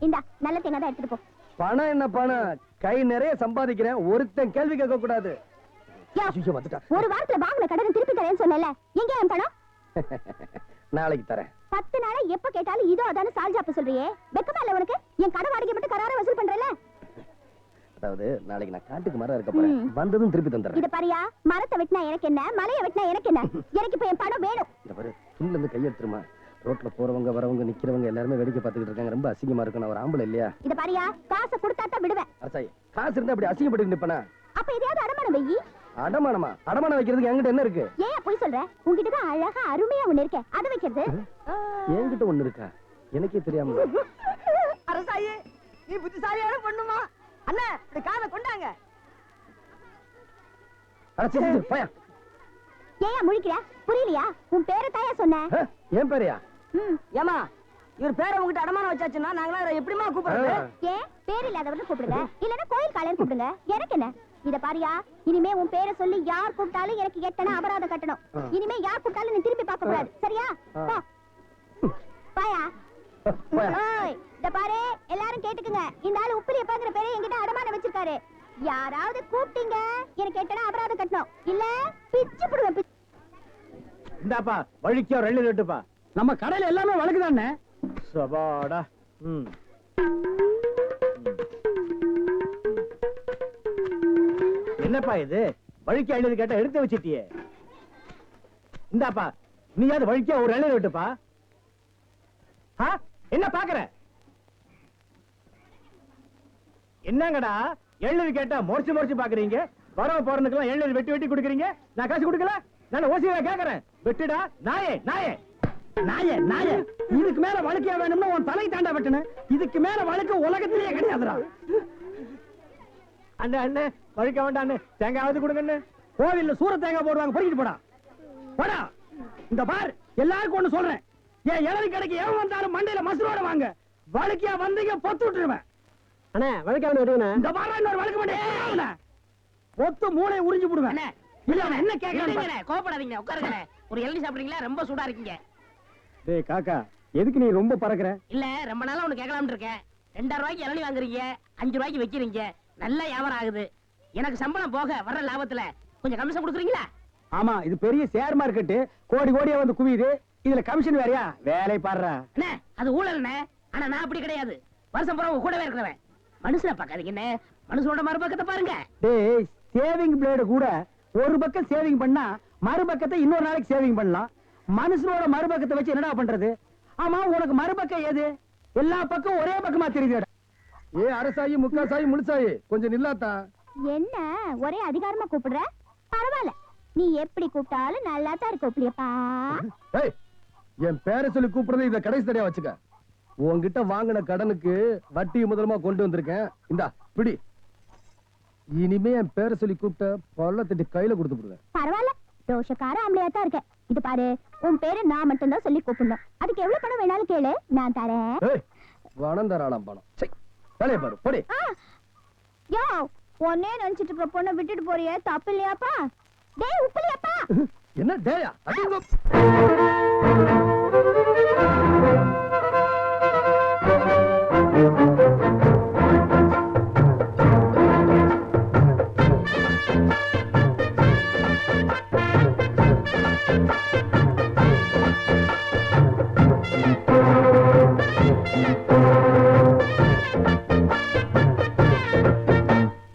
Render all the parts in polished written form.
இந்தா நல்ல தேங்காய் தான் எடுத்துட்டு போ. பணம் என்ன பணம், கை நிறைய சம்பாதிக்கிறேன், ஒருத்தன் கேள்வி கேட்க கூடாது. ஒரு வாரத்துல வாங்கின கடனை திருப்பி தரேன்னு சொன்னல, எங்க என் பணம்? நாளைக்கு தரேன். 10 நாளா எப்ப கேட்டாலும் இதோ அதான சால்ஜாப்பு சொல்றியே, வெக்கமா இல்ல உனக்கு? என் கடை வாடகை மட்டும் கராரா வசூல் பண்றல. அதாவது நாளைக்கு நான் காட்டுக்கு மரம் இருக்க போறேன், வந்ததும் திருப்பி தந்துறேன். இத பாரியா, மரத்தை வெட்டினா எனக்கு என்ன, மலையை வெட்டினா எனக்கு என்ன? எனக்கு இப்ப என் பணம் வேணும். இந்த பாரு, துண்ணுல இருந்து கையெடுத்துருமா. ரோட்ல போறவங்க வரவங்க நிக்கிறவங்க எல்லாருமே வேடிக்கை பார்த்துக்கிட்டு இருக்காங்க, ரொம்ப அசிங்கமா இருக்கு. நான் ஒரு ஆம்பளை இல்லையா? இத பாரியா, காசை கொடுத்தா தான் விடுவேன். அரசாயி, காசு இருந்தா அப்படி அசிங்கப்பட்டு நிப்பனா? அப்ப இதையாவது அடமானம் வெயி. அடமானமா? அடமானம் வைக்கிறதுக்கு என்கிட்ட என்ன இருக்கு? ஏன் போய் சொல்ற? உன்கிட்ட தான் அழகா அருமையா ஒண்ணு இருக்கே, அத வைக்கிறது. என்கிட்ட ஒண்ணு இருக்கா? எனக்கே தெரியாம. அரசாயி, நீ புத்திசாலியான பொண்ணுமா? அண்ணா, இந்த காதை கொண்டாங்க. பயா ஏயா முழிக்கிற? புரியலையா? உன் பேரை தாயா சொன்னேன். என் பேரையா? ஏமா, இவர் பேரை உங்ககிட்ட அடமானம் வச்சாச்சுன்னா நாங்களா எப்படிமா கூப்பிடுறது? ஏன் பேர் இல்லாதவன்னு கூப்பிடுங்க, இல்லன்னா கோயில் காலைன்னு கூப்பிடுங்க, எனக்கு என்ன? இத பாரியா, இனிமே உன் பேரை சொல்லி யார் கூப்பிட்டாலும் எனக்கு எட்டனா அபராதம் கட்டணும். இனிமே யார் கூப்பிட்டாலும் நீ திரும்பி பார்க்க கூடாது, சரியா? போ பாயா. ஓய், இத பாரு, எல்லாரும் கேட்டுக்குங்க. இந்த ஆளு உப்பிலியப்பாங்கிற பேரை என்கிட்ட அடமானம் வச்சிருக்காரு. யாராவது கூப்பிட்டீங்க எனக்கு எட்டனா அபராதம் கட்டணும், இல்ல பிச்சு புடுவேன். இந்தாப்பா வழிக்கோ 2 ரேட்டுப்பா. நம்ம கடையில எல்லாமே வழக்குதானே. சபாடா. என்னப்பா இது, வழிக்கு 50 கேட்டா எடுத்து வச்சிட்டியே. இந்தாப்பா, நீயாவது வழிக்கோ ஒரு 2 ரேட்டுப்பா. என்ன பாக்குற? என்னங்கடா 70 கேட்டா மொறிச்சு பாக்குறீங்க? வரவ போறதுக்கெல்லாம் 70 வெட்டி கொடுக்குறீங்க, நான் காசு கொடுக்கல. நான் ஓசியா கேக்குறேன், வெட்டுடா நாயே நாயே நாயே நாயே. இதுக்கு மேல வழக்கியா வேணும்னா உன் தலை தாண்டா வெட்டணும். இதுக்கு மேல வழக்கு உலகத்திலேயே கிடையாதுடா. அண்ணே அண்ணே, வழிக்க வேண்டாம் அண்ணே, தேங்காவது கொடுங்க. கோவில்ல சூர தேங்காய் போடுவாங்க, பொறிக்கிட்டு போடா போடா. இந்த பார், எல்லாருக்கும் ஒண்ணு சொல்றேன், ஏன் இளவி கடைக்கு எவன் வந்தாலும் மண்டையில மசுரோட வாங்க. வழக்கியா வந்தீங்க பொத்து விட்டுருவேன். அண்ணே வழக்கா இந்த பாரா, இன்னொரு வழக்கு பண்ண பொத்து மூளை உறிஞ்சு போடுவேன். என்ன கேக்குறீங்க? கோபப்படாதீங்க, உட்காருங்க. ஒரு இளநீ சாப்பிடுறீங்களா? ரொம்ப சூடா இருக்கீங்க. டேய் காக்கா, எதுக்கு நீ ரொம்ப பறக்குற? இல்ல, ரொம்ப நாளா ஒண்ணு கேட்கலாம்னு இருக்கேன். 2000 ரூபாய்க்கு இளநீ வாங்குறீங்க, 5 ரூபாய்க்கு வைக்கிறீங்க, நல்ல வியாபாரம் ஆகுது. எனக்கு சம்பளம் போக வர்ற லாபத்துல கொஞ்சம் கமிஷன் கொடுக்குறீங்களா? ஆமா, இது பெரிய ஷேர் மார்க்கெட், கோடி கோடியா வந்து குவியுது. இதுல கமிஷன் வேறையா? வேலை பாடுறா. அண்ணே, அது ஊழல்ண்ணே. ஆனா நான் அப்படி கிடையாது, வருஷம் பூரா உங்க கூடவே இருக்கிறவன். மனுஷனை பார்க்காதீங்க, மனுஷனோட மறுபக்கத்தை பாருங்க. டேய், சேவிங் பிளேடு கூட ஒரு பக்கம் சேவிங் பண்ணா மறுபக்கத்தை இன்னொரு நாளைக்கு சேவிங் பண்ணலாம். மனுஷனோட மறுபக்கத்தை வச்சு என்னடா பண்றது? ஆமா, உனக்கு மறுபக்கம் ஏது? எல்லா பக்கம் ஒரே பக்கமா தெரியுது. ஏ அரசாயி, முக்காசாயி, முழுசாயி, கொஞ்சம் நில்லாத்தா. என்ன ஒரே அதிகாரமா கூப்பிடுற? பரவாயில்ல, நீ எப்படி கூப்பிட்டாலும் நல்லா தான் இருக்கு உப்பிலியப்பா. என் பேரை சொல்லி கூப்பிடுறது இத கடைசி தடையா வச்சுக்க. உன்கிட்ட வாங்கின கடனுக்கு வட்டி முதலமா கொண்டு வந்திருக்கேன், இந்தா பிடி. இனிமே என் பேரை சொல்லி கூப்பிட்ட பல்ல தட்டி கையில கொடுத்து போடுவேன். பரவாயில்ல, தோஷக்கார ஆம்பளையா தான் இருக்க. இது பாரு, உன் பேரை நான் மட்டும் தான் சொல்லி கூப்பிடணும். அதுக்கு எவ்வளவு பணம் வேணாலும் கேளு, நான் தரேன். பணம் தராளாம் பணம். வேலையை பாரு, போடி. யோ, ஒன்னே நினைச்சிட்டு இருக்க பொண்ணை விட்டுட்டு போறியே, தப்பு இல்லையாப்பா? டேய் உப்பிலியப்பா. என்ன டேயா? அதுங்க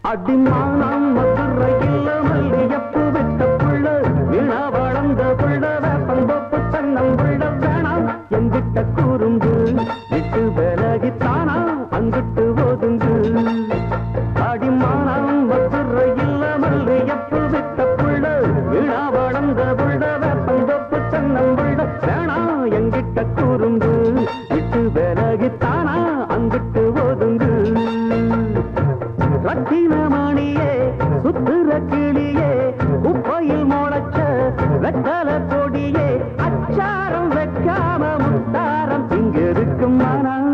அடிமானம் மதுரையில் மல்லியப்பு விட்ட புள்ள, விழா வளர்ந்த புள்ள, வேப்பந்தோப்பு தன்னம் புள்ள வேணாம் எங்கிட்ட கூறும்பு, விட்டு விலகித்தானா அங்கிட்டு ஒதுங்கு. அடிமானம் மதுரையில் மல்லியப்பு விட்ட புள்ள, விழா வளர்ந்த புள்ள, வேப்பந்தோப்பு தன்னம் புள்ள வேணாம் எங்கிட்ட கூறும்பு, விட்டு விலகித்தானா அங்கிட்டு ஒதுங்கு. ரத்தினமணியே, சுத்துற கிளியே, குப்பையில் முளைச்ச வெத்தல கொடியே, அச்சாரம் வைக்காம முத்தாரம் இங்க இருக்கும் மனம்.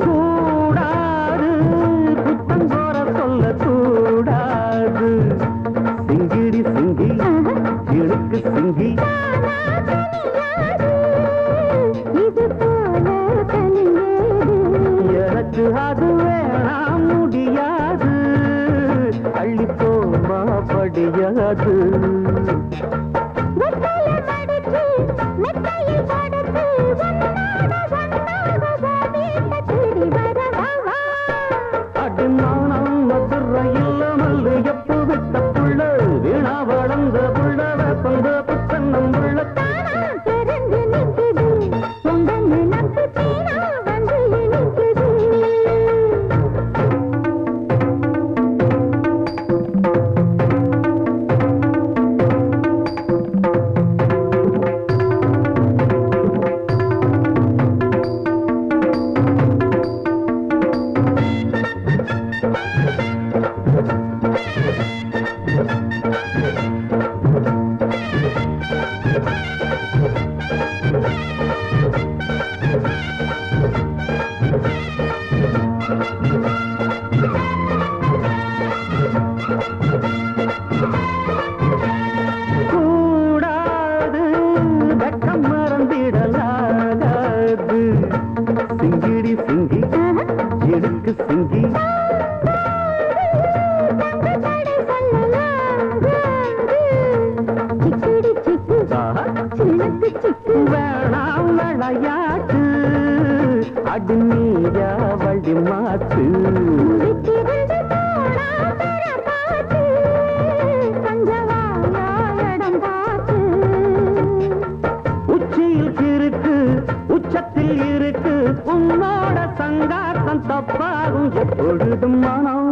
கூடாது குத்தம் போற சொல்ல கூடாது சிங்கிடி சிங்கி இழுக்கு சிங்கி எனக்கு அது வேணாம் முடியாது அள்ளி போமா படியாது கூடாது வெக்கம் மறந்திடலாகாது சிங்கிடி சிங்கி இழுக்கு சிங்கி வேணாம் விளையாட்டு அடி நீயா வழி மாத்து உச்சியில் இருக்கு உச்சத்தில் இருக்கு உன்னோட சங்காத்தம் தப்பாகும் எப்பொழுதும் மனம்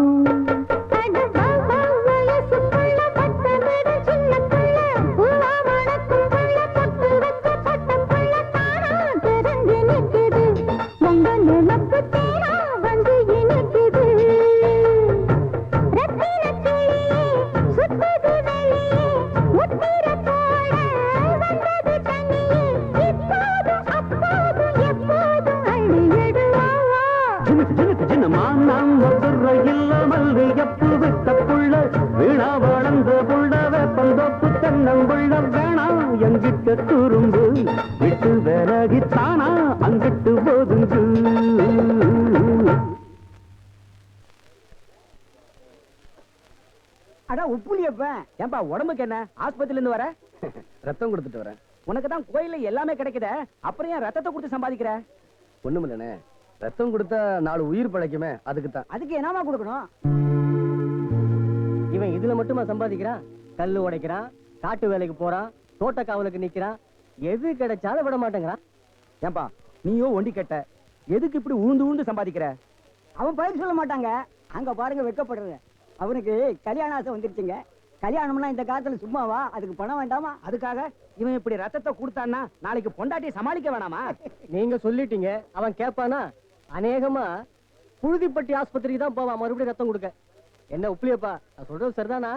துரும்பு விட்டு விலகித்தானா அங்கிட்டு போதுங்கு அடா உப்புலியப்ப ஏன்பா உடம்புக்கு என்ன ஆஸ்பத்திரில இருந்து வர ரத்தம் கொடுத்துட்டு வரேன். உனக்கு தான் கோயில்ல எல்லாமே கிடைக்குதே அப்புறம் ஏன் ரத்தத்தை கொடுத்து சம்பாதிக்கிற ஒண்ணுமில்லண்ணே, ரத்தம் கொடுத்தா 4 உயிர் பழைக்குமே, அதுக்கு தான். அதுக்கு என்னமா கொடுக்கணும் இவன் இதுல மட்டுமா சம்பாதிக்கிறான்? கல்லு உடைக்கிறான், காட்டு வேலைக்கு போறான், தோட்ட காவலுக்கு நிக்கிறான், எது கிடைச்சாலும் விட மாட்டேங்கிறான். ஏன்பா நீயோ ஒண்டி கட்ட எதுக்கு இப்படி ஊந்து ஊந்து சம்பாதிக்கிற அவன் பயிர் சொல்ல மாட்டாங்க அங்க பாருங்க வெட்கப்படுறது அவனுக்கு கல்யாண ஆசை வந்துருச்சுங்க கல்யாணம்னா இந்த காலத்துல சும்மாவா அதுக்கு பணம் வேண்டாமா அதுக்காக இவன் இப்படி ரத்தத்தை கொடுத்தான்னா நாளைக்கு பொண்டாட்டியை சமாளிக்க வேணாமா நீங்க சொல்லிட்டீங்க, அவன் கேட்பானா? அநேகமா புழுதிப்பட்டி ஆஸ்பத்திரிக்கு தான் போவான் மறுபடியும் ரத்தம் கொடுக்க. என்ன உப்புலியப்பா, நான் சொல்றது சரிதானா?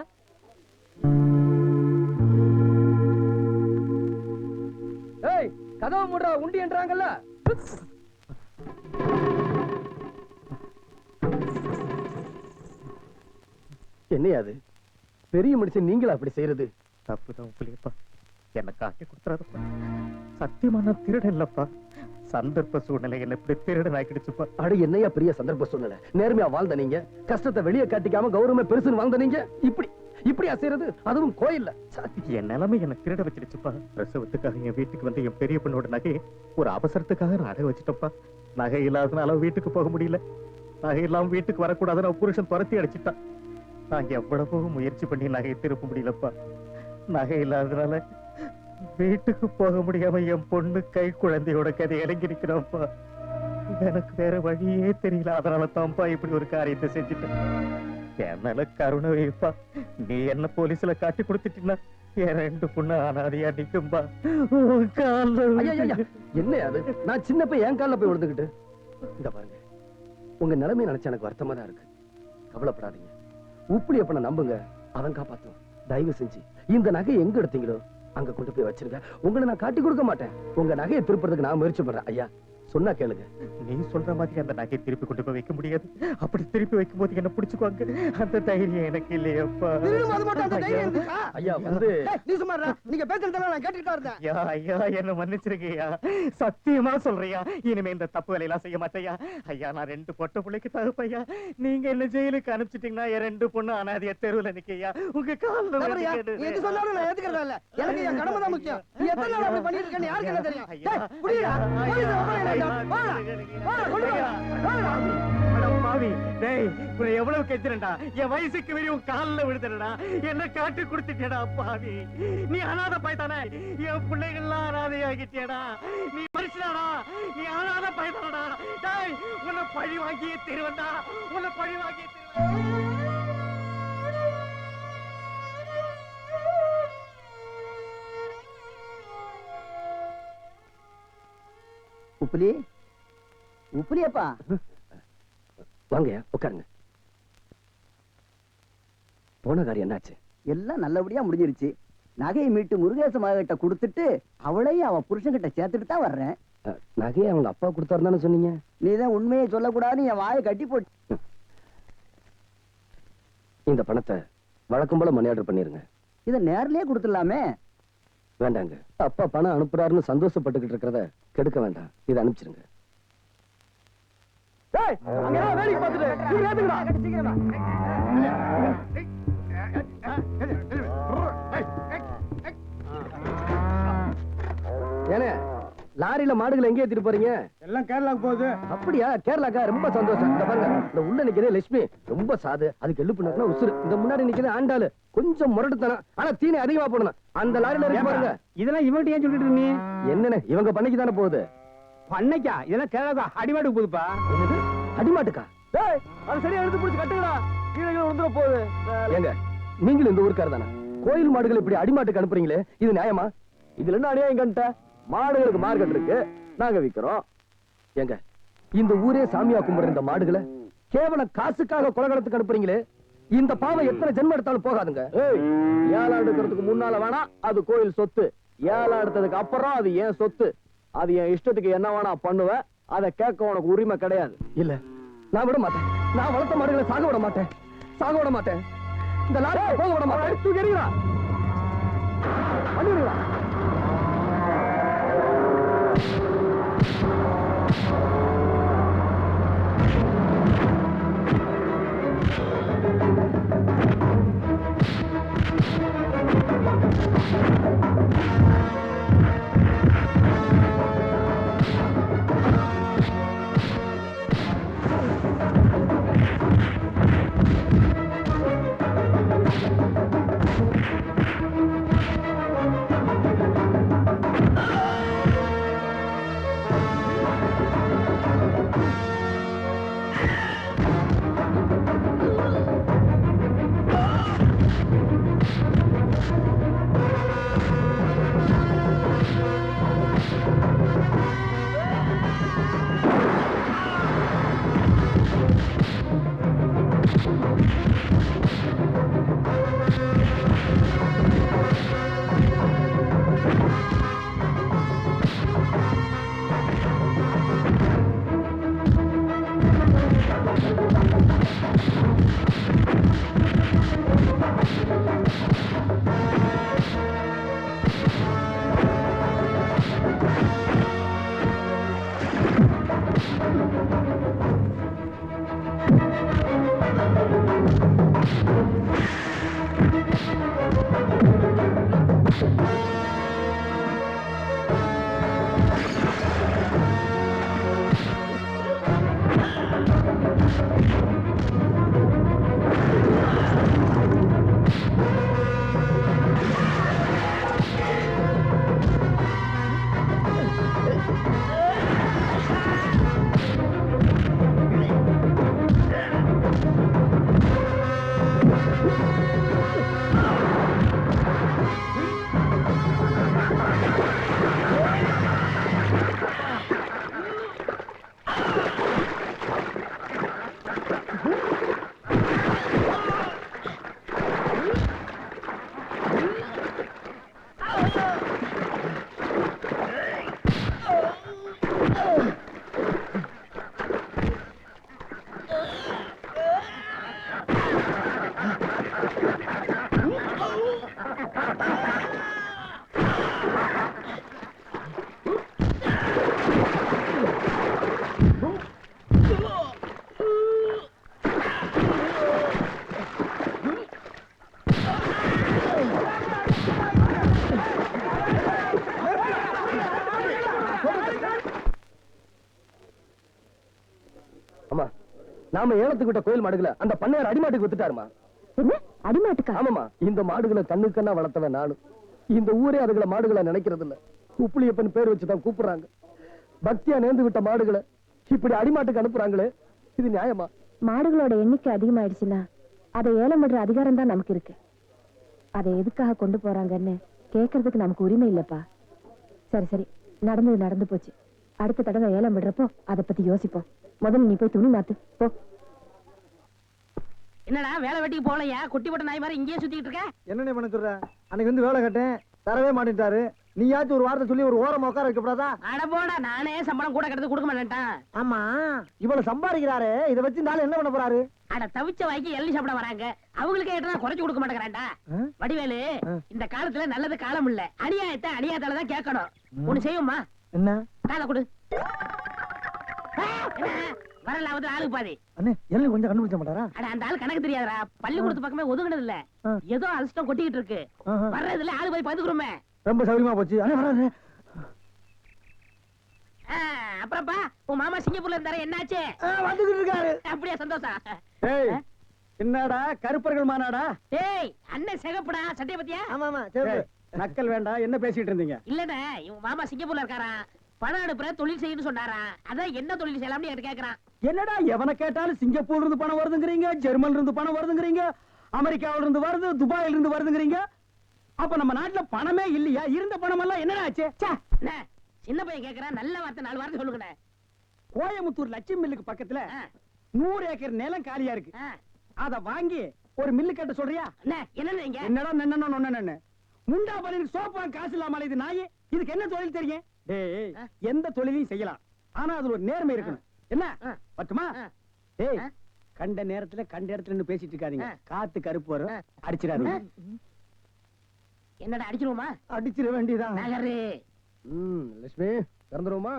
ஏய், கதவு மூடுறா, உண்டி என்றாங்கல்ல. என்னையாது பெரிய மனுஷன் நீங்களா அப்படி செய்யறது? தப்புதான் உப்புலியப்பா, என்ன காட்டி கொடுத்துறாதப்பா. சத்தியமா நான் திருடன் இல்லப்பா, சந்தர்ப்ப சூழ்நிலை என்ன இப்படி திருடன் ஆக்கிடுச்சுப்பா. அட என்னையா பெரிய சந்தர்ப்ப சூழ்நிலை, நேர்மையா வாழ்ந்த நீங்க, கஷ்டத்தை வெளியே காட்டிக்காம கௌரவமா பெருசுன்னு வாழ்ந்த நீங்க இப்படி அசைறது, அதுவும் கோயில்ல. என் நிலைமை என்ன திருட வச்சிடுச்சுப்பா. பிரசவத்துக்காக என் வீட்டுக்கு வந்து என் பெரிய பொண்ணோட நகையை ஒரு அவசரத்துக்காக நான் அடகு வச்சுட்டப்பா. நகை இல்லாதனால வீட்டுக்கு போக முடியல, நகை இல்லாம வீட்டுக்கு வரக்கூடாதுன்னு புருஷன் துரத்தி அடிச்சுட்டான். நான் எவ்வளவு முயற்சி பண்ணி நகையை திருப்ப முடியலப்பா. நகை இல்லாதனால வீட்டுக்கு போக முடியாம என் பொண்ணு கை குழந்தையோட கதை இறங்கி நிக்கிறப்பா. எனக்கு வேற வழியே தெரியல, அதனால தான்ப்பா இப்படி ஒரு காரியத்தை செஞ்சுட்டேன். என் மேல கருணை வைப்பா. நீ என்ன போலீஸ்ல காட்டி கொடுத்துட்டீங்கன்னா என் 2 பொண்ணு அனாதையா நிக்கும்பா. உன் கால்ல என்ன அது? நான் சின்ன போய் என் கால்ல போய் விழுந்துகிட்டு. இந்த பாருங்க, உங்க நிலைமை நினைச்சா எனக்கு வருத்தமா தான் இருக்கு. கவலைப்படாதீங்க. உப்புளி அப்ப நம்புங்க, அவன் காப்பாத்தும். தயவு செஞ்சு இந்த நகை எங்க எடுத்தீங்களோ அங்க கொண்டு போய் வச்சிருங்க. உங்களை நான் காட்டி கொடுக்க மாட்டேன். உங்க நகையை திருப்புறதுக்கு நான் முயற்சி பண்றேன். ஐயா சொன்னா கேளுங்க. நீ சொல்ற மாதிரி அந்த நகை திருப்பி கொண்டு போய் வைக்க முடியாது. அப்படி திருப்பி வைக்கும் போது என்ன பிடிச்சுக்குவாங்க. அந்த தைரியம் எனக்கு இல்லையப்பா. ஐயா வந்து நீ சும்மாடா. நீங்க பேசுறதெல்லாம் நான் கேட்டுக்கிட்டா இருந்தேன். ஐயா ஐயா என்ன மன்னிச்சிருக்கய்யா. சத்தியமா சொல்றியா? இனிமே இந்த தப்பு வேலையெல்லாம் செய்ய மாட்டேயா. ஐயா நான் 2 பொட்ட பிள்ளைக்கு தகுப்பையா. நீங்க என்ன ஜெயிலுக்கு அனுப்பிச்சிட்டீங்கன்னா என் 2 பொண்ணு அனாதையா தெருவுல நிக்கையா. உங்க கால்ல எது சொன்னாலும் நான் ஏத்துக்கிறதா இல்ல. எனக்கு என் கடமை தான் முக்கியம். நீ எத்தனை நாள் அப்படி பண்ணிட்டு இருக்கேன்னு யாருக்கு என்ன தெரியும்? டேய், புடிடா. போலீஸ் வர எவ்வளவு கெஞ்சிரண்டா. என் வயசுக்கு வெளியே உன் காலில் விழுதுடா. என்ன காட்டி கொடுத்துட்டேடா பாவி. நீ அனாத பாய்த்தானே. என் பிள்ளைகள்லாம் அனாதையாகிட்டேடா. நீ மனுஷனாடா. நீ அனாத பாய்த்தானடா. டேய் உன்னை பழி வாங்கியே திருவண்டா. உன்னை பழி வாங்கியே திருவண்டா. உப்புலி உப்புலியப்பா, வாங்க உட்காருங்க. போன காரியம் என்னாச்சு? எல்லாம் நல்லபடியா முடிஞ்சிருச்சு. நகையை மீட்டு முருகேச மகிட்ட கொடுத்துட்டு அவளையும் அவன் புருஷன்கிட்ட சேர்த்துட்டு தான் வர்றேன். நகையை அவங்க அப்பா கொடுத்தாருன்னு சொன்னீங்க. நீதான் உண்மையை சொல்லக்கூடாதுன்னு என் வாயை கட்டி போட்டு. இந்த பணத்தை வழக்கம் போல மணி ஆர்டர் பண்ணிருங்க. இதை நேர்லயே கொடுத்துடலாமே. வேண்டாங்க, அப்பா பணம் அனுப்புறாருன்னு சந்தோஷப்பட்டுக்கிட்டு இருக்கிறத கெடுக்க வேண்டாம். இதை அனுப்பிச்சிருங்க. வேலைக்கு பார்த்துட்டு ஏனே லாரியில மாடுகளை எங்க ஏத்திட்டு போறீங்க? எல்லாம் கேரளாக்கு போகுது. அப்படியா? கேரளாக்கா? ரொம்ப சந்தோஷம். இந்த பாருங்க, இந்த உள்ள நிக்கிறதே லட்சுமி, ரொம்ப சாது. அதுக்கு எள்ளு பண்ணா உசுறு. இந்த முன்னாடி நிக்கிறதே ஆண்டாளு, கொஞ்சம் முரட்டுத்தனம். ஆனா தீனி அதிகமா போடணும். அந்த லாரியில இருக்கு பாருங்க. இதெல்லாம் இவன்ட்டு ஏன் சொல்லிட்டு நீ? என்னன்னு இவங்க பண்ணைக்கு தானே போகுது. பண்ணைக்கா? இதெல்லாம் கேரளா அடிமாட்டுக்கு போகுதுப்பா. என்னது அடிமாட்டுக்கா? அது சரியா எடுத்து பிடிச்சி கட்டுங்கடா. கீழே வந்துட போகுது. ஏங்க நீங்களும் இந்த ஊருக்கார தானே? கோயில் மாடுகள் இப்படி அடிமாட்டுக்கு அனுப்புறீங்களே, இது நியாயமா? இதுல என்ன அநியாயம் கண்ட? மாடுகளுக்கு மார்க்கெட் இருக்கு, நாங்க விக்கிறோம். ஏங்க இந்த ஊரே சாமியா கும்பிடுற இந்த மாடுகளை கேவலம் காசுக்காக கொலகலத்துக்கு அனுப்புறீங்களே, இந்த பாவம் எத்தனை ஜென்மம் எடுத்தாலும் போகாதுங்க. ஏழாம் எடுக்கிறதுக்கு முன்னால வேணா அது கோயில் சொத்து. ஏழாம் எடுத்ததுக்கு அப்புறம் அது ஏன் சொத்து. அது என் இஷ்டத்துக்கு என்ன வேணா பண்ணுவேன். அதை கேட்க உனக்கு உரிமை கிடையாது. இல்ல, நான் விட மாட்டேன். நான் வளர்த்த மாடுகளை சாக விட மாட்டேன். சாக விட மாட்டேன். இந்த லாரி போக விட மாட்டேன். தூக்கிறீங்களா? பண்ணிடுங்களா? அம்மா, நாம ஏலத்துக்கு விட்ட கோயில் மாடுகளை அந்த பண்ணையார் அடிமாட்டுக்கு வித்துட்டாருமா. என்ன அடிமாட்டுக்கா? ஆமாமா, இந்த மாடுகளை கண்ணுக்கண்ணா வளர்த்தவன் நானும். இந்த ஊரே அதுகளை மாடுகளை நினைக்கிறது இல்ல. உப்புளியப்பன் பேர் வச்சுதான் கூப்பிடுறாங்க. பக்தியா நேர்ந்து விட்ட மாடுகளை இப்படி அடிமாட்டுக்கு அனுப்புறாங்களே, இது நியாயமா? மாடுகளோட எண்ணிக்கை அதிகமாயிடுச்சுன்னா அதை ஏலம் விடுற அதிகாரம் தான் நமக்கு இருக்கு. அதை எதுக்காக கொண்டு போறாங்கன்னு கேட்கறதுக்கு நமக்கு உரிமை இல்லப்பா. சரி சரி, நடந்தது நடந்து போச்சு. அடுத்த தடவை ஏலம் விடுறப்போ அதை பத்தி யோசிப்போம். முதல்ல நீ போய் துணி மாத்து போ. என்னடா வேலை வெட்டிக்கு போகலையா? குட்டி போட்ட நாய் மாதிரி இங்கேயே சுத்திட்டு இருக்க? என்ன பண்ண சொல்ற? அன்னைக்கு வந்து வேலை கட்டேன், தரவே மாட்டேன்ட்டாரு. நீயாச்சும் ஒரு வார்த்தை சொல்லி ஒரு ஓரமா உட்கார வைக்கப்படாதா? அட போடா, நானே சம்பளம் கூட கிடந்து கொடுக்க மாட்டேன்ட்டான். ஆமா, இவ்வளவு சம்பாதிக்கிறாரு, இதை வச்சு நாளை என்ன பண்ண போறாரு? அட தவிச்ச வாய்க்கு எள்ளி சாப்பிட வராங்க, அவங்களுக்கு ஏற்றா குறைச்சு கொடுக்க மாட்டேங்கிறான்டா. வடிவேலு, இந்த காலத்துல நல்லது காலம் இல்ல, அநியாயத்தை அநியாயத்தாலதான் கேட்கணும். ஒண்ணு செய்யுமா? என்ன? காலை கொடு. வரலாவது ஆளுக்கு பாதி. அண்ணே, எல்லாம் கொஞ்சம் கண்டுபிடிச்ச மாட்டாரா? அட அந்த ஆளு கணக்கு தெரியாதரா, பள்ளிக்கூடத்து பக்கமே ஒதுங்கினது இல்ல, ஏதோ அலசிட்டம் கொட்டிக்கிட்டு இருக்கு. வர்றதுல ஆளு போய் பதுக்குறோமே. ரொம்ப சௌரியமா போச்சு. அண்ணே வராரு. அப்புறம்ப்பா, உன் மாமா சிங்கப்பூர்ல இருந்தாரு, என்னாச்சு? வந்துகிட்டு இருக்காரு. அப்படியே சந்தோஷம். ஏய், என்னடா கருப்பர்கள் மாநாடா? ஏய், அண்ணன் சிகப்புடா, சட்டைய பத்தியா? ஆமா ஆமா, சரி. நக்கல் வேண்டாம், என்ன பேசிட்டு இருந்தீங்க? இல்லண்ணே, இவன் மாமா சிங்கப்பூர்ல இருக்காரா, பணம் அனுப்புற தொழில் செய்யணும்னு சொன்னாரா, அதான் என்ன தொழில் செய்யலாம்னு என்கிட்ட கேக்குறான். என்னடா எவனை கேட்டாலும் சிங்கப்பூர்ல இருந்து பணம் வருதுங்கிறீங்க, ஜெர்மன்ல இருந்து பணம் வருதுங்கிறீங்க, அமெரிக்காவில இருந்து வருது, துபாயில இருந்து வருதுங்கிறீங்க. அப்ப நம்ம நாட்டுல பணமே இல்லையா? இருந்த பணம் எல்லாம் என்னடா ஆச்சு? அண்ணே, சின்ன பையன் கேக்குறான், நல்ல வார்த்தை 4 வார்த்தை சொல்லுங்கண்ணே. கோயமுத்தூர் லட்சுமி மில்லுக்கு பக்கத்துல 100 ஏக்கர் நிலம் காலியா இருக்கு. அத வாங்கி ஒரு மில்லு கட்ட சொல்றியா? அண்ணே, என்னண்ணே இங்க? என்னடா நன்னன்னு முண்டா பலின் சோப்பா காசு இல்லாம இது நாயே, இதுக்கு என்ன தொழில் தெரியும்? டேய், எந்த தொழிலையும் செய்யலாம், ஆனா அதுல ஒரு நேர்மை இருக்கணும். என்ன பட்டுமா? டேய், கண்ட நேரத்துல கண்ட இடத்துல நின்னு பேசிட்டு இருக்காதீங்க. காத்து கருப்பு வரும், அடிச்சிடாதீங்க. என்னடா அடிச்சிருவோமா? அடிச்சிட வேண்டியதான். நகரு. லட்சுமி, திறந்துருவோமா?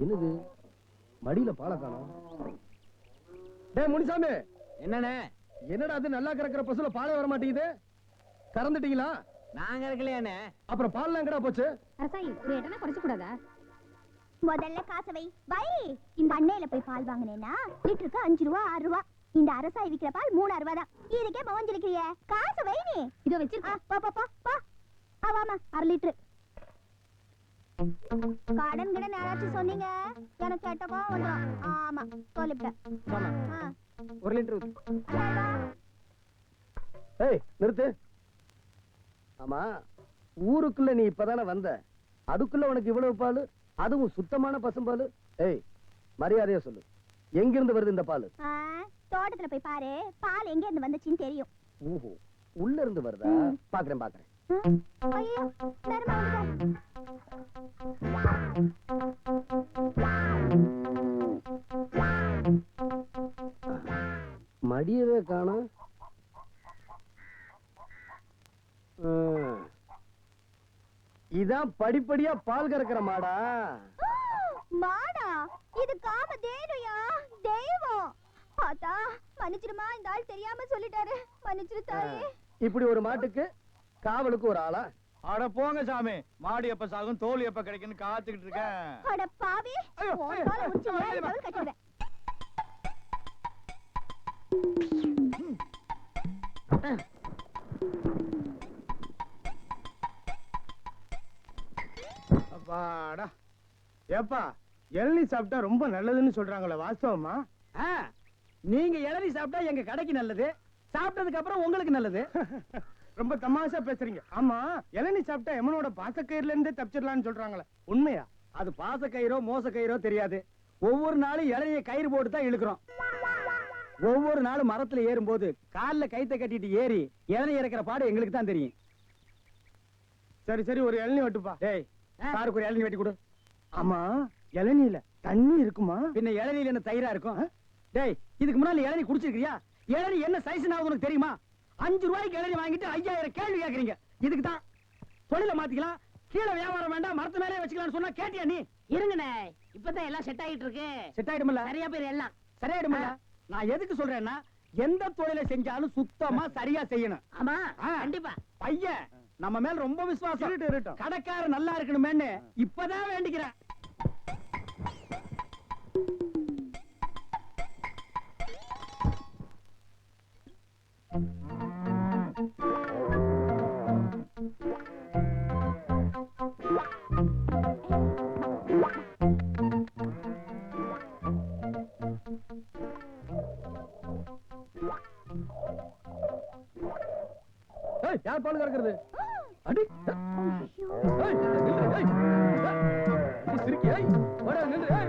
என்னது மடியில பாலை காணோம்? டேய் முனிசாமி, என்னண்ணே? என்னடா அது நல்லா கறக்கிற பசுல பாலே வர மாட்டேங்குது? கறந்துட்டீங்களா? நாங்க இருக்கலையாண்ணே. அப்புறம் பால் எங்கடா போச்சு? அரசாயி ஒரு எட்டனா குறைச்சு கூடாதா? முதல்ல காசை வை. வை. இந்த அண்ணையில போய் பால் வாங்கினேன்னா லிட்டருக்கு 5 ரூபா 6 ரூபா. இந்த அரசாய் விக்கிற பால் 3 ரூபா தான். இதுக்கே பவஞ்சலிக்கிறிய, காசை வை நீ. இதோ வச்சிருக்க. பா பா பா பா. ஆவாமா 1/2 லிட்டர். கடன் கிடன் யாராச்சும் சொன்னீங்க, எனக்கு கேட்டவா வந்துடும். ஆமா சொல்லிவிட்டேன். 1 லிட்டர். ஏய் நிறுத்து. ஆமா, ஊருக்குள்ள நீ இப்பதானே வந்த, அதுக்குள்ள உனக்கு இவ்வளவு பால், அதுவும் சுத்தமான பசும்பால்? ஏய், மரியாதையா சொல்லு, எங்கிருந்து வருது இந்த பால்? தோட்டத்துல போய் பாரு, பால் எங்க இருந்து வந்துச்சுன்னு தெரியும். ஓஹோ, உள்ள இருந்து வருதா? பாக்குறேன் பாக்குறேன். ஐயோ, நேரமா வந்துட்டேன். மடியவே காணோம். இதான் படிப்படியா பால் கறக்கிற மாடா? மாடா? இது காமதேனுயா, தெய்வம். ஆத்தா மன்னிச்சிடுமா, இந்த ஆள் தெரியாம சொல்லிட்டாரு, மன்னிச்சிரு தாயே. இப்படி ஒரு மாட்டுக்கு காவலுக்கு ஒரு ஆளா? அட போங்க சாமி, மாடு எப்ப சாகும் தோல் எப்ப கிடைக்குன்னு காத்துக்கிட்டு இருக்கேன். அட பாவி, உன் காலை உரிச்சு ஏன் தோல் கட்டுறேன்? அப்பாடா. ஏப்பா, இளநீ சாப்பிட்டா ரொம்ப நல்லதுன்னு சொல்றாங்களே, வாஸ்தவமா? நீங்க இளநீ சாப்பிட்டா எங்க கடைக்கு நல்லது, சாப்பிட்டதுக்கு அப்புறம் உங்களுக்கு நல்லது. ரொம்ப தமாஷா பேசுறீங்க. ஆமா, இளநீ சாப்பிட்டா எமனோட பாசக்கயிறுல இருந்தே தப்பிச்சிடலாம்னு சொல்றாங்களே, உண்மையா? அது பாசக்கயிறோ மோசக்கயிறோ தெரியாது, ஒவ்வொரு நாளும் இளைய கயிறு போட்டு தான் இழுக்கிறோம். ஒவ்வொரு நாளும் மரத்துல ஏறும்போது கால்ல கைத்த கட்டிட்டு ஏறி இளநீ இறக்கிற பாடு எங்களுக்கு தான் தெரியும். சரி சரி, ஒரு இளநீ வெட்டுப்பா. டேய், சாருக்கு ஒரு இளநீ வெட்டி கொடு. ஆமா, இளநீல தண்ணி இருக்குமா? பின்ன இளநீல என்ன தயிரா இருக்கும்? டேய், இதுக்கு முன்னால இளநீ குடிச்சிருக்கியா? இளநீ என்ன சைஸ் உனக்கு தெரியுமா? 5 ரூபாய்க்கு இளநீ வாங்கிட்டு 5000 கேள்வி கேக்குறீங்க. இதுக்கு தான் தொழில மாத்திக்கலாம், கீழே வியாபாரம் வேண்டாம், மரத்து மேலே வச்சுக்கலாம்னு சொன்னா கேட்டியா நீ? இருங்கண்ணே, இப்பதான் எல்லாம் செட் ஆயிட்டு இருக்கு. செட் ஆயிடுமில்ல? சரியா பேர் எல்லாம் சரியாயிடுமில்ல? நான் எதுக்கு சொல்றேன்னா, எந்த தொழிலை செஞ்சாலும் சுத்தமா சரியா செய்யணும். ஆமா, ஆ. கண்டிப்பா. பையன் நம்ம மேல ரொம்ப விசுவாசம். கடைக்காரர் நல்லா இருக்கணுமேன்னு இப்பதான் வேண்டிக்கிறேன். யார் பால் கறக்கிறது? அடி சிரிக்கி நில்லு.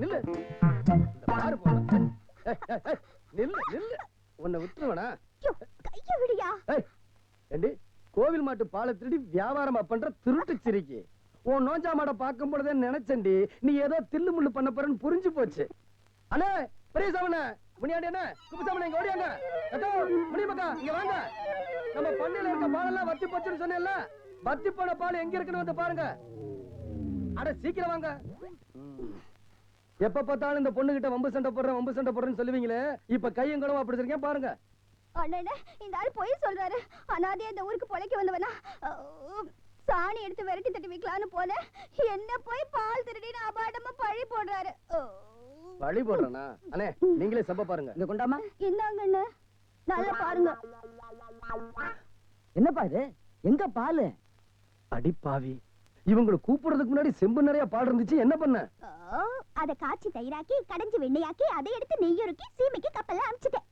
நில்லு, பாரு போன நில்லு நில்லு, உன்னை விட்டுருவனா? கைய விடியா? ஏண்டி, கோவில் மாட்டு பாலை திருடி வியாபாரமா பண்ற திருட்டு சிரிக்கி. உன் நோஞ்சா மாட பார்க்கும் பொழுதே நினைச்சண்டி நீ ஏதோ தில்லு முள்ளு பண்ண போறன்னு புரிஞ்சு போச்சு. அண்ணே, பெரியசாமண்ண, முனியாண்டி என்ன, குப்புசாமண்ண, இங்க ஓடியாங்க. முனியமக்கா, இங்க வாங்க. நம்ம பண்ணையில இருக்க பாலெல்லாம் வத்தி போச்சுன்னு சொன்னேன்ல, வத்தி போன பால் எங்க இருக்குன்னு வந்து பாருங்க. அட சீக்கிரம் வாங்க. எப்ப பார்த்தாலும் இந்த பொண்ணு கிட்ட வம்பு சண்டை போடுறேன்னு சொல்லுவீங்களே, இப்ப கையங்களும் அப்படி இருக்கேன் பாருங்க. அண்ணே, இந்த ஆள் பொய் சொல்றாரு. அனாதே இந்த ஊருக்கு பொழைக்க வந்தவனா? சாணி எடுத்து விரட்டி தட்டி வைக்கலான்னு போல என்ன போய் பால் திருடின்னு அபாடமா பழி போடுறாரு. பழி போடுறனா? அண்ணே, நீங்களே சம்ப பாருங்க. இந்த கொண்டாமா. இந்தாங்க அண்ணே, நல்லா பாருங்க. என்னப்பா இது? எங்க பாலு? அடி பாவி, இவங்களை கூப்பிடுறதுக்கு முன்னாடி செம்பு நிறைய பால் இருந்துச்சு, என்ன பண்ண? அத காய்ச்சி தயிராக்கி கடைஞ்சி வெண்ணையாக்கி அதை எடுத்து நெய்யுருக்கி சீமைக்கு கப்பல்ல அனுப்பிச்சிட்டேன்.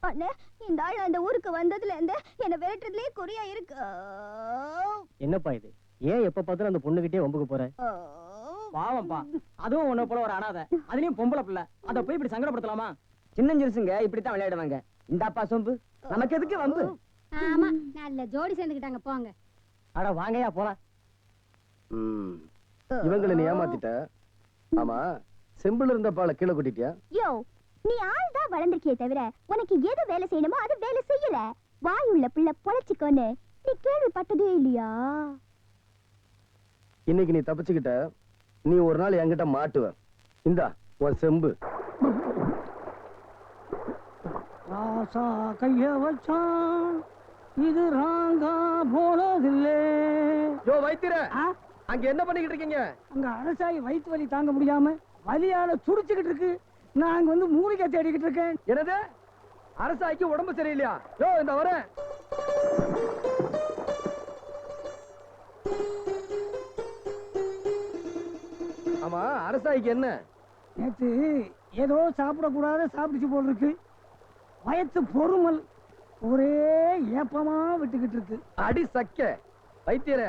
அண்ணே, இந்த ஆள் அந்த ஊருக்கு வந்ததுல இருந்து என்ன விரட்டுறதுலயே குறியா இருக்கு. என்னப்பா இது? ஏன் எப்ப பார்த்தாலும் அந்த பொண்ணுகிட்டே வம்புக்கு போற? பாவம்பா, அதுவும் உன்ன போல ஒரு அனாதை, அதுலயும் பொம்பளை பிள்ளை, அத போய் இப்படி சங்கடப்படுத்தலாமா? சின்னஞ்சிருசுங்க இப்படித்தான் விளையாடுவாங்க. இந்தாப்பா சொம்பு, நமக்கு எதுக்கு வம்பு? ஆமா, நல்ல ஜோடி சேர்ந்துக்கிட்டாங்க போங்க. அட வாங்கயா போலாம். இவங்களை நீ ஏமாத்திட்ட. ஆமா, செம்புல இருந்த பாலை கீழே கொட்டிட்டியா? யோ, நீ ஆள் தான் வளர்ந்திருக்கியே தவிர உனக்கு எது வேலை செய்யணுமோ அது வேலை செய்யல. வாயுள்ள பிள்ளை பொழைச்சிக்கோன்னு நீ கேள்விப்பட்டதே இல்லையா? இன்னைக்கு நீ தப்பிச்சுக்கிட்ட, நீ ஒரு நாள் என்கிட்ட மாட்டுவ. இந்தா உன் செம்பு. ராசா கைய வச்சான், இது ராங்கா போனதில்லை. யோ வைத்திர, அங்க என்ன பண்ணிக்கிட்டு இருக்கீங்க? அங்க அரசாயி வயிற்று வலி தாங்க முடியாம வலியால துடிச்சுக்கிட்டு இருக்கு. நான் அங்க வந்து மூலிகை தேடிக்கிட்டு இருக்கேன். என்னது? அரசாய்க்கு உடம்பு சரியில்லையா? யோ இந்த வரேன். ஆமா, அரசாய்க்கு என்ன? நேற்று ஏதோ சாப்பிடக்கூடாத சாப்பிடுச்சு போல் இருக்கு. வயத்து பொறுமல் ஒரே ஏப்பமா விட்டுக்கிட்டு இருக்கு. அடி சக்க வைத்தியர,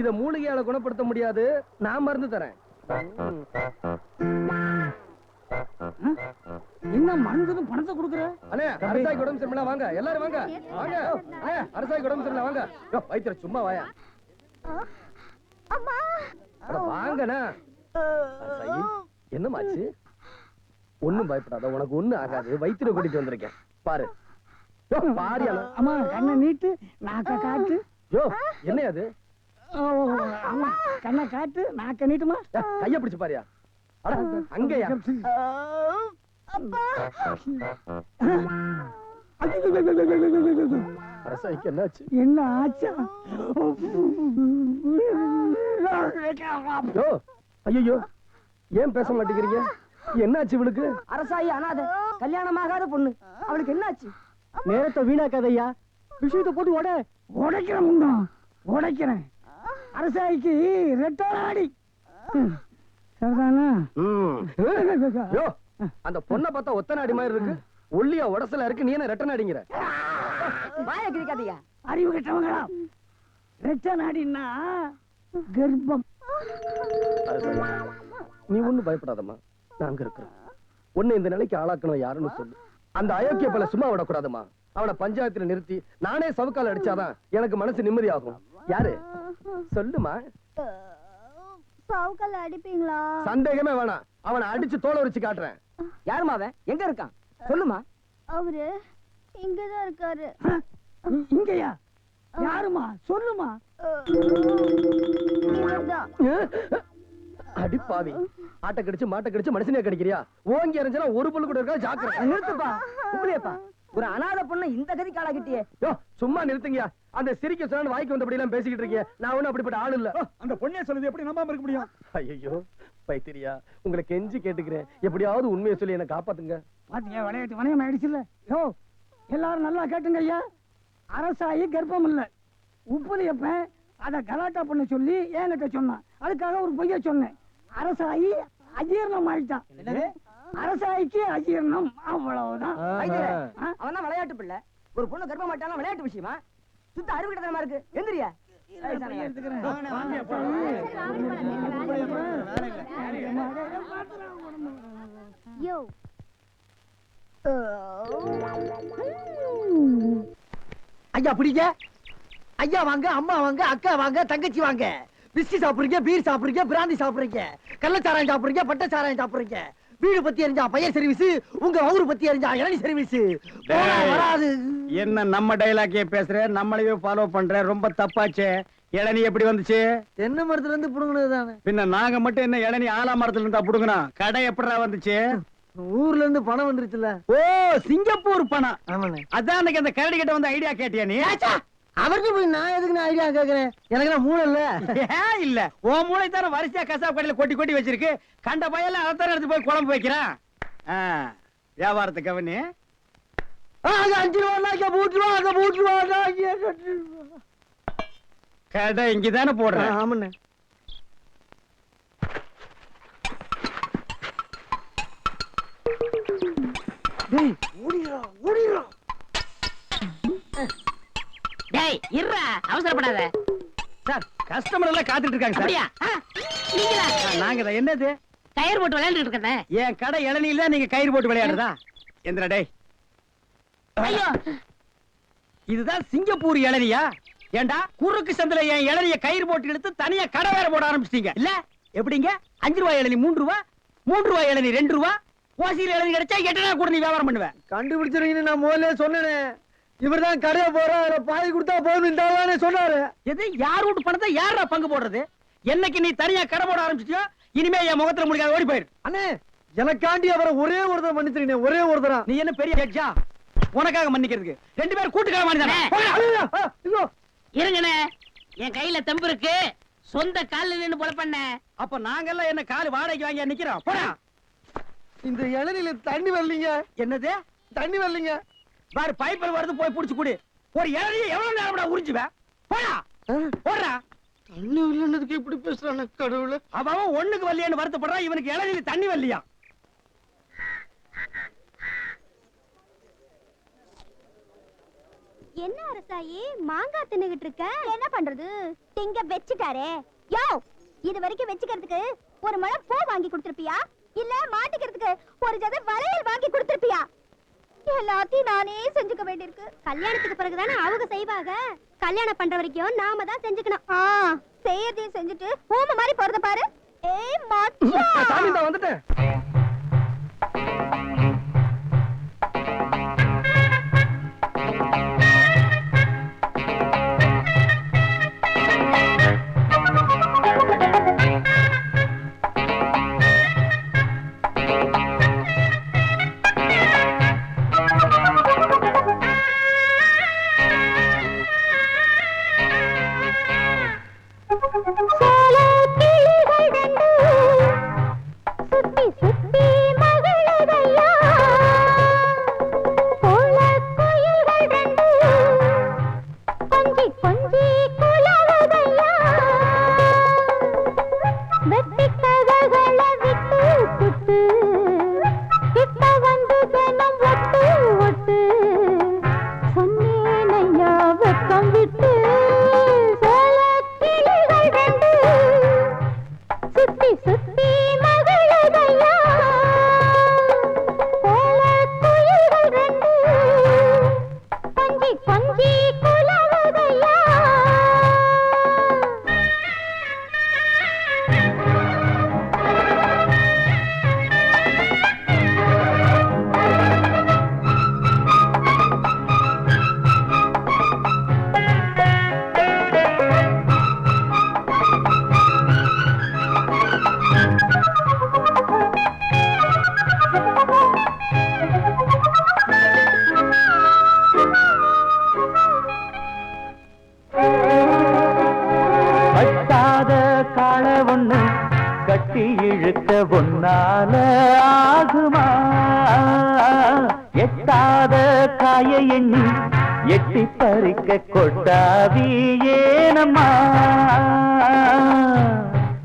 இத மூலிகையால குணப்படுத்த முடியாது, நான் மருந்து தரேன். என்ன மருந்துன்னு பணத்தை கொடுக்குற? அண்ணே, அரசாய்க்கு உடம்பு சரியில்லை, வாங்க எல்லாரும் வாங்க வாங்க. அரசாய்க்கு உடம்பு சரியில்லை, வாங்க. யோ வைத்தியர, சும்மா வாயா. அம்மா, வாங்கண்ணா. என்னமாச்சு? ஒண்ணும் பயப்படாத, உனக்கு ஒண்ணு ஆகாது. வைத்தியரை கூட்டிட்டு வந்திருக்கேன், பாரு. பாரியா? அம்மா, கண்ணை நீட்டு, நாக்க காட்டு. யோ என்ன அது? ஆமா, கண்ணை காட்டு, நாக்க நீட்டுமா. கைய பிடிச்சு பாரியா. அட அங்கயா? அப்பா, அரசாய்க்கு என்னாச்சு? என்ன ஆச்சா? யோ ஐயோ, ஏன் பேச மாட்டேங்கிறீங்க? என்னாச்சு இவளுக்கு? அரசாயி அனாதை, கல்யாணமாகாத பொண்ணு, அவளுக்கு என்னாச்சு? நேரத்தை வீணாக்காதையா, விஷயத்தை போட்டு உடைக்கிறேன் முண்டம், உடைக்கிறேன். அரசாய்க்கு ரெட்டாடி சரிதானா? யோ, அந்த பொண்ணை பார்த்தா ஒத்த நாடி மாதிரி இருக்கு, ஒல்லியா உடசலா இருக்கு, நீ என்ன ரெட்ட நாடிங்கிற? வாய கிழிக்காதீங்க. அறிவு கட்டவங்களா? ரெட்ட நாடின்னா கர்ப்பம். நீ ஒண்ணும் பயப்படாதம்மா, நாங்க இருக்கிறோம். உன்னை இந்த நிலைக்கு ஆளாக்கணும் யாருன்னு சொல்லு. அந்த அயோக்கிய பல சும்மா விடக்கூடாதுமா. அவனை பஞ்சாயத்துல நிறுத்தி நானே சவுக்கால் அடிச்சாதான் எனக்கு மனசு நிம்மதியாகும். யாரு சொல்லுமா? சவுக்கால் அடிப்பீங்களா? சந்தேகமே வேணாம், அவனை அடிச்சு தோலை உரிச்சு காட்டுறேன். யாருமா அவன்? எங்க இருக்கான் சொல்லுமா? அவரு இங்கதான் இருக்காரு. இங்கயா? யாருமா சொல்லுமா? இவர்தான். அடிப்பாவி, ஆட்டை கடிச்சு மாட்டை கடிச்சு மனுஷனே கடிக்கிறியா? ஓங்கி எறிஞ்சா ஒரு பொண்ணு கூட இருக்கா, ஜாக்கிரதை. நிறுத்துப்பா. இப்படியேப்பா ஒரு அனாதை பொண்ணு இந்த கதிக்கு ஆளாகிட்டியே. யோ சும்மா நிறுத்துங்கயா. அந்த சிரிக்க சொன்னா வாய்க்கு வந்தபடி எல்லாம் பேசிக்கிட்டு இருக்கீங்க. நான் ஒண்ணும் அப்படிப்பட்ட ஆள் இல்ல. அந்த பொண்ணே சொல்லுது, எப்படி நம்பாம இருக்க முடியும்? ஐயோ பைத்திரியா, உங்களை கெஞ்சி கேட்டுக்கிறேன், எப்படியாவது உண்மையை சொல்லி என்ன காப்பாத்துங்க. பாத்தீங்க, விளையாட்டு வணையம் ஆயிடுச்சுல்ல. யோ எல்லாரும் நல்லா கேட்டுங்க ஐயா. அரசாயி கர்ப்பம் இல்ல, உப்புலியப்பன் அத கலாட்டா பண்ண சொல்லி என்கிட்ட சொன்னான். அதுக்காக ஒரு பொய்ய சொன்னேன். அரசாயி அஜீர்ணம் ஆயிட்டான். அரசாய்க்கு அஜீர்ணம், அவ்வளவுதான். அவன் தான் விளையாட்டு பிள்ளை. ஒரு பொண்ணு கர்ப்பம் மாட்டாலும் விளையாட்டு விஷயமா? சுத்த அறிவுகிட்டமா இருக்கு. எந்திரியா? யோ ஐயா பிடிங்க. ஐயா வாங்க, அம்மா வாங்க, அக்கா வாங்க, தங்கச்சி வாங்க. விஸ்கி சாப்பிடுறீங்க, பீர் சாப்பிடுறீங்க, பிராந்தி சாப்பிடுறீங்க, கள்ளச்சாராயம் சாப்பிடுறீங்க, பட்ட சாராயம் சாப்பிடுறீங்க. வீடு பத்தி எரிஞ்சா பையன் சர்வீஸ், உங்க ஊரு பத்தி எரிஞ்சா இளநி சர்வீஸ். வராது. என்ன நம்ம டைலாக்கே பேசுற, நம்மளையே ஃபாலோ பண்ற, ரொம்ப தப்பாச்சே. இளநீ எப்படி வந்துச்சு? தென்னை மரத்துல இருந்து புடுங்கினது தானே. பின்ன நாங்க மட்டும் என்ன இளநீ ஆலா மரத்துல இருந்தா புடுங்கணும்? கடை எப்படா வந்துச்சு? ஊர்ல இருந்து பணம் வந்துருச்சுல. ஓ, சிங்கப்பூர் பணம். ஆமாண்ணே. அதான் அன்னைக்கு அந்த கரடி கிட்ட வந்து ஐடியா கேட்டியா நீ? அவருக்கு போய் நான் எதுக்கு நான் ஐடியா கேக்குறேன்? எனக்கு நான் மூளை இல்ல. ஏன் இல்ல? உன் மூளை தானே வரிசையா கசாப் கடையில கொட்டி கொட்டி வச்சிருக்கு. கண்ட பையெல்லாம் அதான் எடுத்து போய் குழம்பு வைக்கிறான். வியாபாரத்தை கவனி. அங்க 5 ரூபா பூட்டுருவா. கடை இங்கதானே போடுறேன். ஆமாண்ணே. ஓடிடுறோம். டேய் இருடா, அவசரப்படாத. சார், கஸ்டமர் எல்லாம் காத்துட்டு இருக்காங்க சார். அப்படியா? நீங்களா? நாங்க தான். என்னது? கயிறு போட்டு விளையாண்டுட்டு இருக்கேன். என் கடை இளநீல நீங்க கயிறு போட்டு விளையாடுறதா? எந்திரா டேய். ஐயோ, இதுதான் சிங்கப்பூர் இளநியா? ஏண்டா குறுக்கு சந்தில என் இளநிய கயிறு போட்டு எடுத்து தனியா கடை வேற போட ஆரம்பிச்சிட்டீங்க இல்ல? எப்படிங்க? 5 ரூபாய் இளநீ 3 ரூபாய், 3 ரூபாய் இளநீ 2 ரூபாய், ஓசியில் இளநீ கிடைச்சா 8 நாள் கூட நீ வியாபாரம் பண்ணுவேன். கண்டுபிடிச்சிருக்கீங்க. நான் முதல்ல சொன்னேனே, இவர்தான் கடையை போற பாய் கொடுத்தா போதும் சொன்னாரு. எது? யார் வீட்டு பணத்தை யாரா பங்கு போடுறது? என்னைக்கு நீ தனியா கடை போட ஆரம்பிச்சிட்டியோ இனிமே என் முகத்துல முடிக்காத, ஓடி போயிரு. அண்ணே, எனக்காண்டி அவரை ஒரே ஒருத்தர் மன்னிச்சிருக்கீங்க. ஒரே ஒருத்தரா? நீ என்ன பெரிய ஜட்ஜா உனக்காக மன்னிக்கிறதுக்கு? 2 பேரும் கூட்டுக்கிற மாதிரி தானே. இருங்கண்ணே, என் கையில தெம்பு இருக்கு. சொந்த கால்ல நின்னு பொல பண்ண. அப்ப நாங்கெல்லாம் என்ன கால் வாடகைக்கு வாங்கி நிக்கிறோம்? போடா. இந்த இளநில தண்ணி வரலீங்க. என்னது? தண்ணி வரலீங்க. பாரு, பைப்பில் வருது, போய் புடிச்சு குடி. ஒரு இளநியை எவ்வளவு நேரம் உறிஞ்சுவேன்? போடா போடுறா. தண்ணி வரலன்னதுக்கு இப்படி பேசுறானே கடவுளே. அவன் ஒண்ணுக்கு வரலையான்னு வருத்தப்படுறான். இவனுக்கு இளநில தண்ணி வரலையா? என்ன அரசாயி மாங்காய் தின்னுகிட்டு இருக்க? என்ன பண்றது, திங்க வச்சுட்டாரே. யோ, இது வரைக்கும் வச்சுக்கிறதுக்கு ஒரு முழம் பூ வாங்கி கொடுத்திருப்பியா, இல்ல மாட்டிக்கிறதுக்கு ஒரு ஜத வளையல் வாங்கி கொடுத்திருப்பியா? எல்லாத்தையும் நானே செஞ்சுக்க வேண்டியிருக்கு. கல்யாணத்துக்கு பிறகுதானே அவங்க செய்வாங்க. கல்யாணம் பண்ற வரைக்கும் நாம தான் செஞ்சுக்கணும். செய்யறதையும் செஞ்சுட்டு ஊம மாதிரி போறத பாரு. ஏய் மச்சான், சாமி தான் வந்துட்டேன். இருக்க ஒன்னால ஆகுமா எட்டாத காய எண்ணி எட்டி பறிக்க கொட்டாவி ஏனம்மா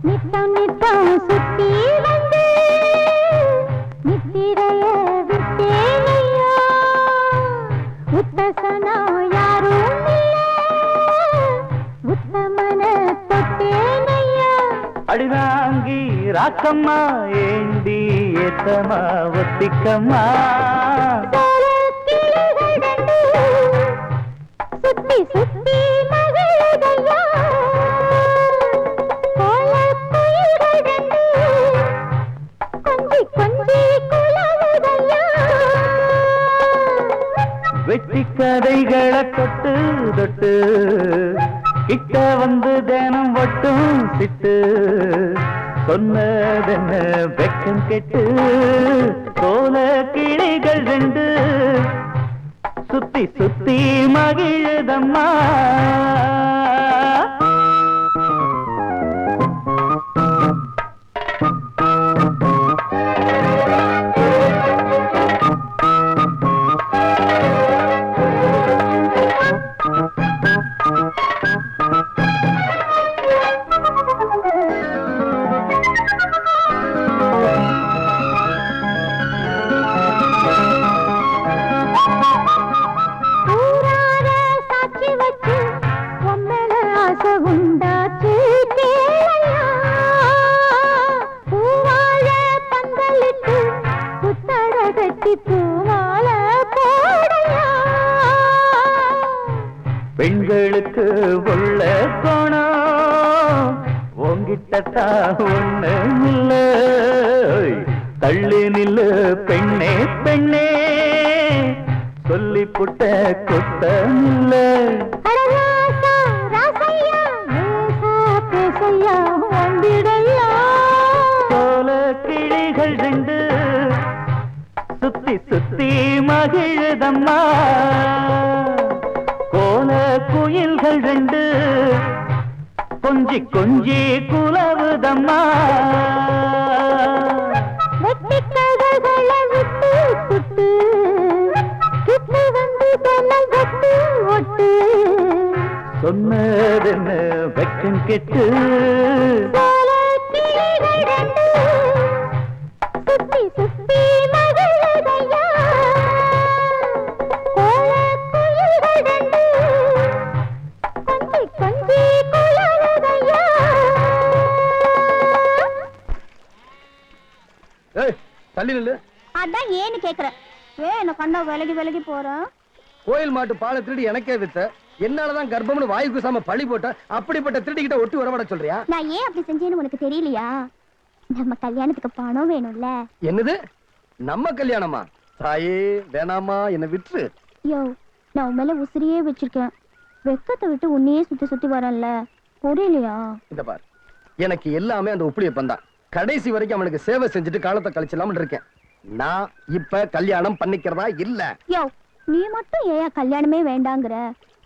நித்தம் நித்தம் சுத்தி வந்து நித்திரைய விட்டேனையா உத்தசனா யாரும் உத்தமன தொட்டேனையா அடிதாங்கி ராக்கம்மா ஏண்டி ஏத்தமா ஒத்திக்கம்மா சுத்தி சுத்தி மகளுதையா கோலக்குயில்கள் ரெண்டு கொஞ்சி கொஞ்சி குலவுதையா வெட்டி கதைகளை தொட்டு தொட்டு கிட்ட வந்து தினம் ஒட்டும் சிட்டு சொன்னதென்ன வெக்கம் கெட்டு கோல கிளிகள் ரெண்டு சுத்தி சுத்தி மகிழுதம்மா ஊரார சாட்சி வச்சு உம்மேல ஆசை உண்டாச்சு கேளையா பூவாழ பந்தலிட்டு புத்தட கட்டி பூவால போடையா பெண்களுக்கு உள்ள கோணம் உங்கிட்டத்தா ஒண்ணு இல்ல தள்ளி நில்லு பெண்ணே பெண்ணே சொல்லி புட்ட குத்தம் இல்ல அடராசா ராசையா ஏசா பேசையா வந்திடையா கோல கிளிகள் ரெண்டு சுத்தி சுத்தி மகிழுதம்மா கோல குயில்கள் ரெண்டு கொஞ்சி கொஞ்சி குலவுதம்மா வெட்டி கதகளை விட்டு சுட்டு கிட்டு வந்து ஜன்னல் கட்டு ஒட்டு சொன்னதென்ன வெக்கம் கெட்டு கோல கிளிகள் ரெண்டு சுத்தி சுத்தி மகளுதையா கோல குயில்கள் ரெண்டு கொஞ்சி கொஞ்சி குலவுதையா ஏய் தள்ளி நில்லு. அதான் ஏன்னு கேக்குறேன் ஏன் என்ன கண்ணா விலகி விலகி போறேன் கோயில் மாட்டு பாலை திருடி எனக்கே வித்த என்னாலதான் கர்ப்பம்னு வாயு குசாம பழி போட்ட அப்படிப்பட்ட திருடிக்கிட்ட ஒட்டி வரவிட சொல்றியா? நான் ஏன் அப்படி செஞ்சேன்னு உனக்கு தெரியலையா நம்ம கல்யாணத்துக்கு பணம் வேணும்ல என்னது நம்ம கல்யாணமா? தாயே வேணாமா என்ன விட்டுரு. யோ நான் உன் மேல உசிரியே வச்சிருக்கேன் வெக்கத்தை விட்டு உன்னையே சுத்தி சுத்தி வரேன்ல புரியலையா? இந்த பார் எனக்கு எல்லாமே அந்த உப்புளியப்பன் தான். கடைசி வரைக்கும் அவனுக்கு சேவை செஞ்சுட்டு காலத்தை கழிச்சலாம்னு இருக்கேன். நான் இப்ப கல்யாணம் பண்ணிக்கிறதா இல்ல. யோ நீ மட்டும் ஏன் கல்யாணமே வேண்டாங்கிற?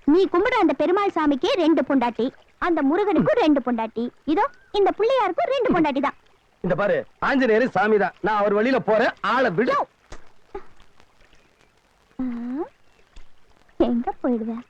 நீ கும்பிட அந்த பெருமாள் சாமிக்கு 2 பொண்டாட்டி, அந்த முருகனுக்கும் 2 பொண்டாட்டி, இதோ இந்த பிள்ளையாருக்கும் 2 பொண்டாட்டி தான். இந்த பாரு ஆஞ்சநேயர் சாமி தான். நான் அவர் வழியில போறேன், ஆளை விடு. எங்க போயிடுவேன்?